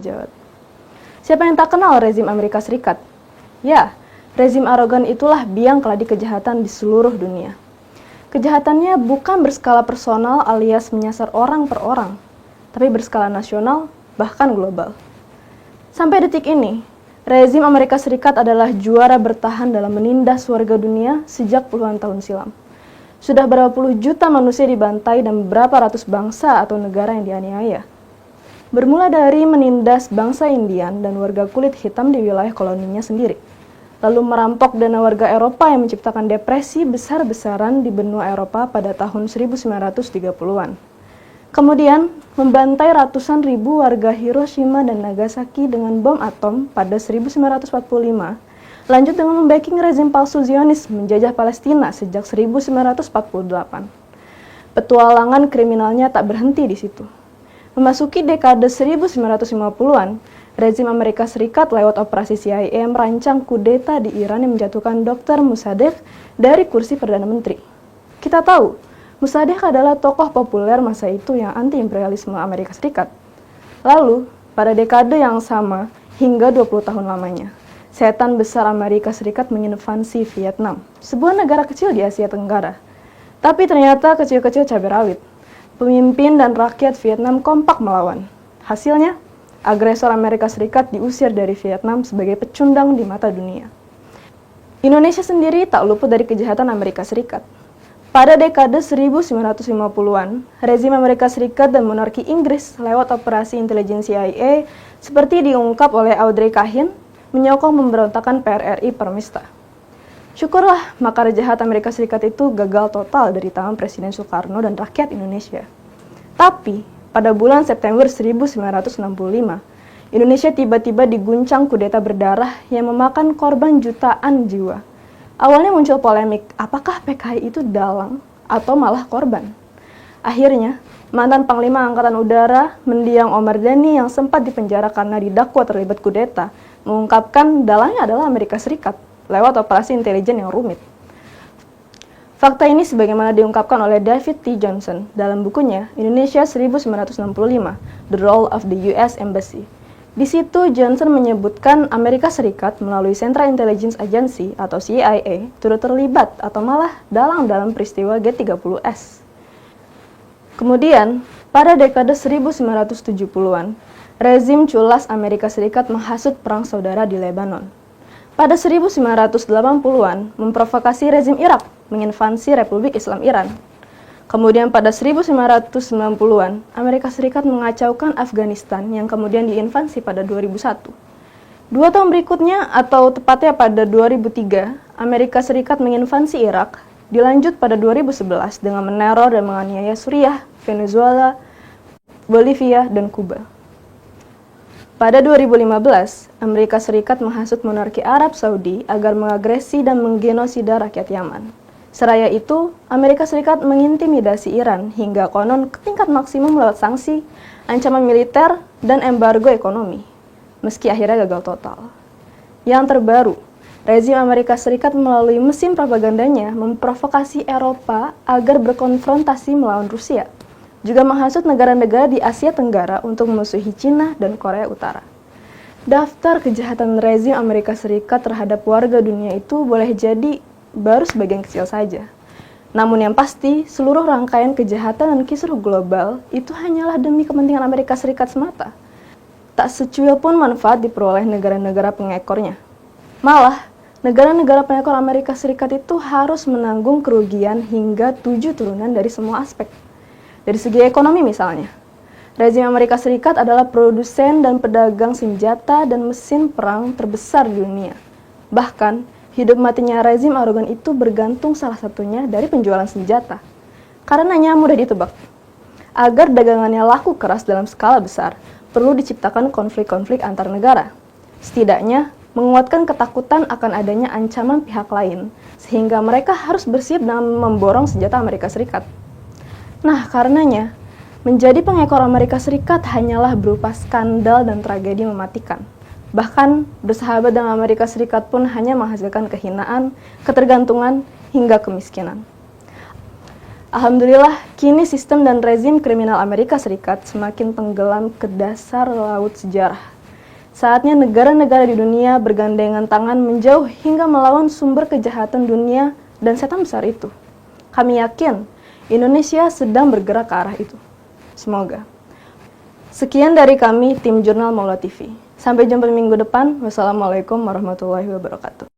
pejabat. Siapa yang tak kenal rezim Amerika Serikat? Ya, rezim arogan itulah biang keladi kejahatan di seluruh dunia. Kejahatannya bukan berskala personal alias menyasar orang per orang, tapi berskala nasional, bahkan global. Sampai detik ini, rezim Amerika Serikat adalah juara bertahan dalam menindas warga dunia sejak puluhan tahun silam. Sudah berapa puluh juta manusia dibantai dan beberapa ratus bangsa atau negara yang dianiaya. Bermula dari menindas bangsa Indian dan warga kulit hitam di wilayah koloninya sendiri. Lalu merampok dana warga Eropa yang menciptakan depresi besar-besaran di benua Eropa pada tahun 1930-an. Kemudian, membantai ratusan ribu warga Hiroshima dan Nagasaki dengan bom atom pada 1945, lanjut dengan membacking rezim palsu Zionis menjajah Palestina sejak 1948. Petualangan kriminalnya tak berhenti di situ. Memasuki dekade 1950-an, rezim Amerika Serikat lewat operasi CIA merancang kudeta di Iran yang menjatuhkan Dr. Mossadegh dari kursi Perdana Menteri. Kita tahu, Mossadegh adalah tokoh populer masa itu yang anti-imperialisme Amerika Serikat. Lalu, pada dekade yang sama, hingga 20 tahun lamanya, setan besar Amerika Serikat menginvasi Vietnam, sebuah negara kecil di Asia Tenggara. Tapi ternyata kecil-kecil cabai rawit. Pemimpin dan rakyat Vietnam kompak melawan. Hasilnya, agresor Amerika Serikat diusir dari Vietnam sebagai pecundang di mata dunia. Indonesia sendiri tak luput dari kejahatan Amerika Serikat. Pada dekade 1950-an, rezim Amerika Serikat dan monarki Inggris lewat operasi intelijen CIA seperti diungkap oleh Audrey Kahn menyokong pemberontakan PRRI Permesta. Syukurlah makar jahat Amerika Serikat itu gagal total dari tangan Presiden Soekarno dan rakyat Indonesia. Tapi, pada bulan September 1965, Indonesia tiba-tiba diguncang kudeta berdarah yang memakan korban jutaan jiwa. Awalnya muncul polemik, apakah PKI itu dalang atau malah korban? Akhirnya, mantan Panglima Angkatan Udara, mendiang Omar Dhani yang sempat dipenjara karena didakwa terlibat kudeta, mengungkapkan dalangnya adalah Amerika Serikat lewat operasi intelijen yang rumit. Fakta ini sebagaimana diungkapkan oleh David T. Johnson dalam bukunya Indonesia 1965, The Role of the US Embassy. Di situ Johnson menyebutkan Amerika Serikat melalui Central Intelligence Agency atau CIA turut terlibat atau malah dalang dalam peristiwa G30S. Kemudian, pada dekade 1970-an, rezim culas Amerika Serikat menghasut perang saudara di Lebanon. Pada 1980-an, memprovokasi rezim Irak menginvasi Republik Islam Iran. Kemudian pada 1990-an, Amerika Serikat mengacaukan Afghanistan yang kemudian diinvasi pada 2001. 2 tahun berikutnya, atau tepatnya pada 2003, Amerika Serikat menginvasi Irak, dilanjut pada 2011 dengan meneror dan menganiaya Suriah, Venezuela, Bolivia, dan Kuba. Pada 2015, Amerika Serikat menghasut monarki Arab Saudi agar mengagresi dan menggenosida rakyat Yaman. Seraya itu, Amerika Serikat mengintimidasi Iran hingga konon ke tingkat maksimum lewat sanksi, ancaman militer, dan embargo ekonomi, meski akhirnya gagal total. Yang terbaru, rezim Amerika Serikat melalui mesin propagandanya memprovokasi Eropa agar berkonfrontasi melawan Rusia, juga menghasut negara-negara di Asia Tenggara untuk memusuhi Cina dan Korea Utara. Daftar kejahatan rezim Amerika Serikat terhadap warga dunia itu boleh jadi baru sebagian kecil saja. Namun yang pasti, seluruh rangkaian kejahatan dan kisruh global itu hanyalah demi kepentingan Amerika Serikat semata. Tak secuil pun manfaat diperoleh negara-negara pengekornya. Malah, negara-negara pengekor Amerika Serikat itu harus menanggung kerugian hingga 7 turunan dari semua aspek. Dari segi ekonomi misalnya, rezim Amerika Serikat adalah produsen dan pedagang senjata dan mesin perang terbesar di dunia. Bahkan, hidup matinya rezim arogan itu bergantung salah satunya dari penjualan senjata. Karenanya mudah ditebak. Agar dagangannya laku keras dalam skala besar, perlu diciptakan konflik-konflik antar negara. Setidaknya, menguatkan ketakutan akan adanya ancaman pihak lain, sehingga mereka harus bersiap dalam memborong senjata Amerika Serikat. Nah, karenanya, menjadi pengekor Amerika Serikat hanyalah berupa skandal dan tragedi mematikan. Bahkan, bersahabat dengan Amerika Serikat pun hanya menghasilkan kehinaan, ketergantungan, hingga kemiskinan. Alhamdulillah, kini sistem dan rezim kriminal Amerika Serikat semakin tenggelam ke dasar laut sejarah Saatnya negara-negara di dunia bergandengan tangan menjauh hingga melawan sumber kejahatan dunia dan setan besar itu. Kami yakin Indonesia sedang bergerak ke arah itu. Semoga. Sekian dari kami, tim Jurnal Maula TV. Sampai jumpa minggu depan. Wassalamualaikum warahmatullahi wabarakatuh.